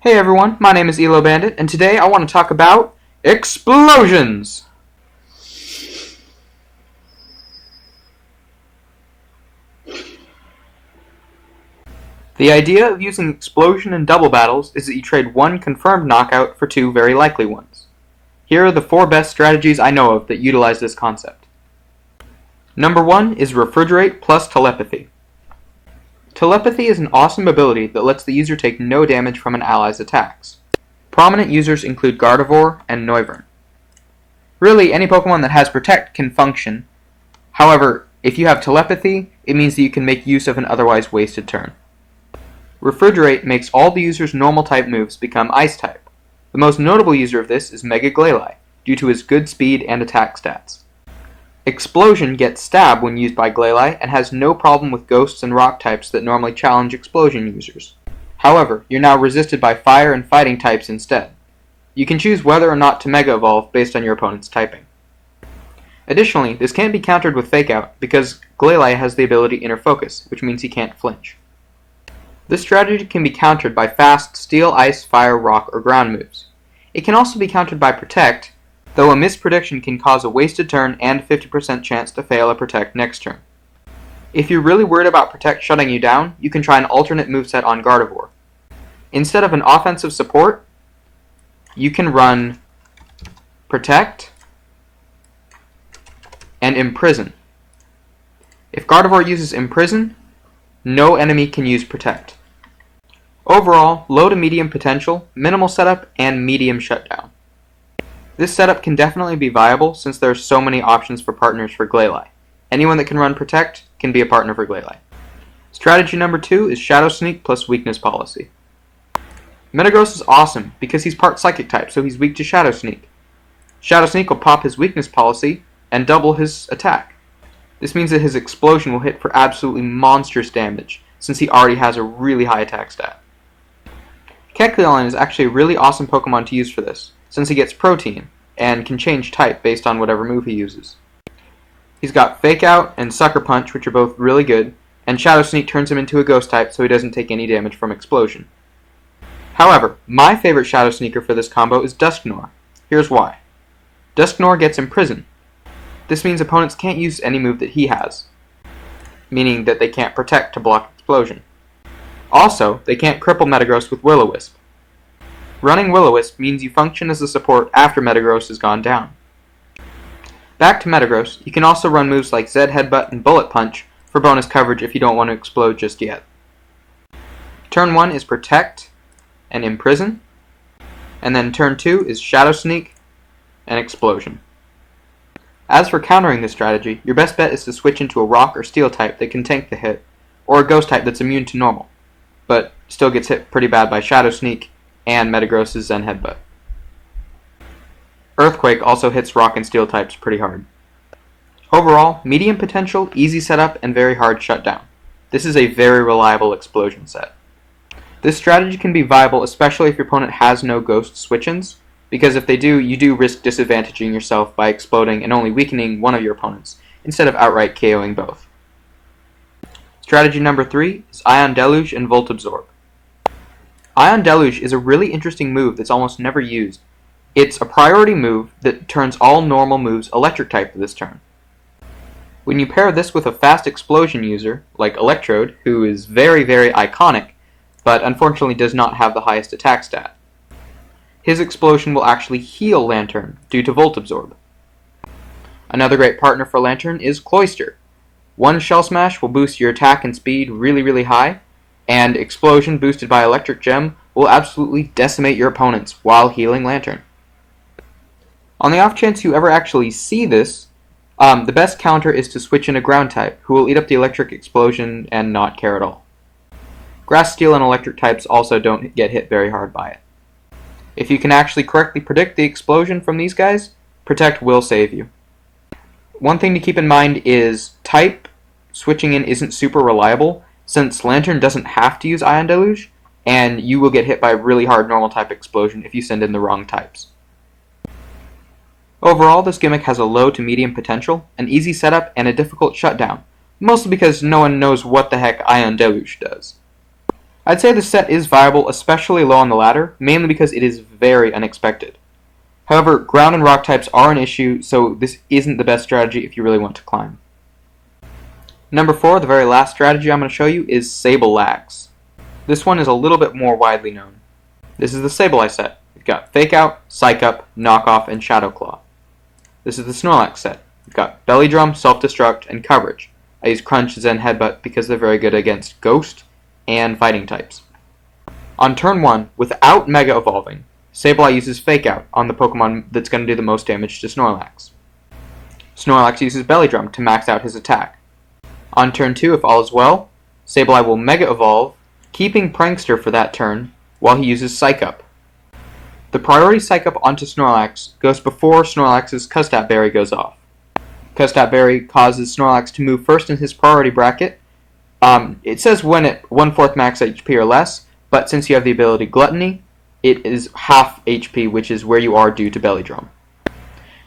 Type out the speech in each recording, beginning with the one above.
Hey everyone, my name is Elo Bandit, and today I want to talk about explosions! The idea of using explosion in double battles is that you trade one confirmed knockout for two very likely ones. Here are the 4 best strategies I know of that utilize this concept. Number 1 is Refrigerate plus Telepathy. Telepathy is an awesome ability that lets the user take no damage from an ally's attacks. Prominent users include Gardevoir and Noivern. Really, any Pokemon that has Protect can function. However, if you have Telepathy, it means that you can make use of an otherwise wasted turn. Refrigerate makes all the user's normal type moves become Ice type. The most notable user of this is Mega Glalie, due to his good speed and attack stats. Explosion gets Stab when used by Glalie and has no problem with Ghosts and Rock types that normally challenge Explosion users. However, you're now resisted by Fire and Fighting types instead. You can choose whether or not to Mega Evolve based on your opponent's typing. Additionally, this can't be countered with Fake Out because Glalie has the ability Inner Focus, which means he can't flinch. This strategy can be countered by fast Steel, Ice, Fire, Rock, or Ground moves. It can also be countered by Protect, though a missed prediction can cause a wasted turn and 50% chance to fail a Protect next turn. If you're really worried about Protect shutting you down, you can try an alternate moveset on Gardevoir. Instead of an offensive support, you can run Protect and Imprison. If Gardevoir uses Imprison, no enemy can use Protect. Overall, low to medium potential, minimal setup, and medium shutdown. This setup can definitely be viable since there are so many options for partners for Glalie. Anyone that can run Protect can be a partner for Glalie. Strategy number 2 is Shadow Sneak plus Weakness Policy. Metagross is awesome because he's part Psychic type, so he's weak to Shadow Sneak. Shadow Sneak will pop his Weakness Policy and double his attack. This means that his Explosion will hit for absolutely monstrous damage, since he already has a really high attack stat. Kecleon is actually a really awesome Pokemon to use for this, since he gets Protein, and can change type based on whatever move he uses. He's got Fake Out and Sucker Punch, which are both really good, and Shadow Sneak turns him into a Ghost type so he doesn't take any damage from Explosion. However, my favorite Shadow Sneaker for this combo is Dusknoir. Here's why. Dusknoir gets Imprison. This means opponents can't use any move that he has, meaning that they can't Protect to block Explosion. Also, they can't cripple Metagross with Will-O-Wisp. Running Will-O-Wisp means you function as a support after Metagross has gone down. Back to Metagross, you can also run moves like Zed Headbutt and Bullet Punch for bonus coverage if you don't want to explode just yet. Turn 1 is Protect and Imprison, and then turn 2 is Shadow Sneak and Explosion. As for countering this strategy, your best bet is to switch into a Rock or Steel type that can tank the hit, or a Ghost type that's immune to normal, but still gets hit pretty bad by Shadow Sneak and Metagross' Zen Headbutt. Earthquake also hits Rock and Steel types pretty hard. Overall, medium potential, easy setup, and very hard shutdown. This is a very reliable Explosion set. This strategy can be viable especially if your opponent has no Ghost switch-ins, because if they do, you do risk disadvantaging yourself by exploding and only weakening one of your opponents, instead of outright KOing both. Strategy number 3 is Ion Deluge and Volt Absorb. Ion Deluge is a really interesting move that's almost never used. It's a priority move that turns all normal moves electric type this turn. When you pair this with a fast Explosion user, like Electrode, who is very, very iconic, but unfortunately does not have the highest attack stat, his Explosion will actually heal Lantern due to Volt Absorb. Another great partner for Lantern is Cloyster. One Shell Smash will boost your attack and speed really, really high, and Explosion boosted by Electric Gem will absolutely decimate your opponents while healing Lantern. On the off chance you ever actually see this, the best counter is to switch in a Ground type, who will eat up the Electric Explosion and not care at all. Grass, Steel, and Electric types also don't get hit very hard by it. If you can actually correctly predict the Explosion from these guys, Protect will save you. One thing to keep in mind is type switching in isn't super reliable, since Lantern doesn't have to use Ion Deluge, and you will get hit by a really hard normal type Explosion if you send in the wrong types. Overall, this gimmick has a low to medium potential, an easy setup, and a difficult shutdown, mostly because no one knows what the heck Ion Deluge does. I'd say this set is viable, especially low on the ladder, mainly because it is very unexpected. However, ground and rock types are an issue, so this isn't the best strategy if you really want to climb. Number 4, the very last strategy I'm going to show you, is Sableye Axe. This one is a little bit more widely known. This is the Sableye set. We've got Fake Out, Psych Up, Knock Off, and Shadow Claw. This is the Snorlax set. We've got Belly Drum, Self-Destruct, and Coverage. I use Crunch, Zen, Headbutt because they're very good against Ghost and Fighting types. On turn 1, without Mega Evolving, Sableye uses Fake Out on the Pokemon that's going to do the most damage to Snorlax. Snorlax uses Belly Drum to max out his attack. On turn 2, if all is well, Sableye will Mega Evolve, keeping Prankster for that turn, while he uses Psych Up. The priority Psych Up onto Snorlax goes before Snorlax's Custap Berry goes off. Custap Berry causes Snorlax to move first in his priority bracket. It says when at 1/4 max HP or less, but since you have the ability Gluttony, it is half HP, which is where you are due to Belly Drum.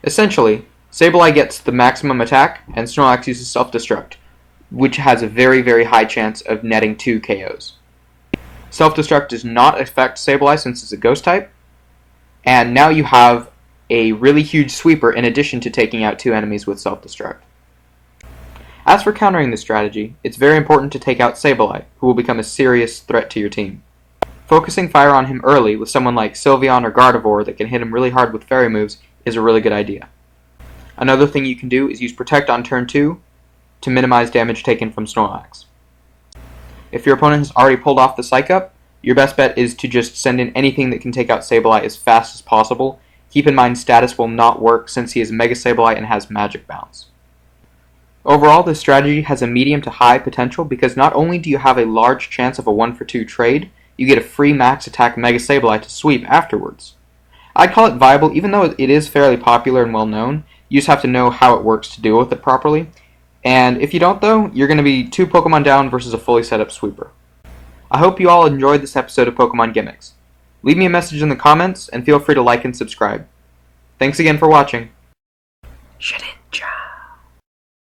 Essentially, Sableye gets the maximum attack, and Snorlax uses Self-Destruct, which has a very, very high chance of netting 2 KOs. Self-Destruct does not affect Sableye since it's a Ghost type, and now you have a really huge sweeper in addition to taking out 2 enemies with Self-Destruct. As for countering this strategy, it's very important to take out Sableye, who will become a serious threat to your team. Focusing fire on him early with someone like Sylveon or Gardevoir that can hit him really hard with fairy moves is a really good idea. Another thing you can do is use Protect on turn 2 to minimize damage taken from Snorlax. If your opponent has already pulled off the Psych Up, your best bet is to just send in anything that can take out Sableye as fast as possible. Keep in mind status will not work since he is Mega Sableye and has Magic Bounce. Overall, this strategy has a medium to high potential because not only do you have a large chance of a 1-for-2 trade, you get a free max attack Mega Sableye to sweep afterwards. I'd call it viable even though it is fairly popular and well known. You just have to know how it works to deal with it properly. And if you don't though, you're going to be 2 Pokemon down versus a fully set up sweeper. I hope you all enjoyed this episode of Pokemon Gimmicks. Leave me a message in the comments and feel free to like and subscribe. Thanks again for watching. Shut it.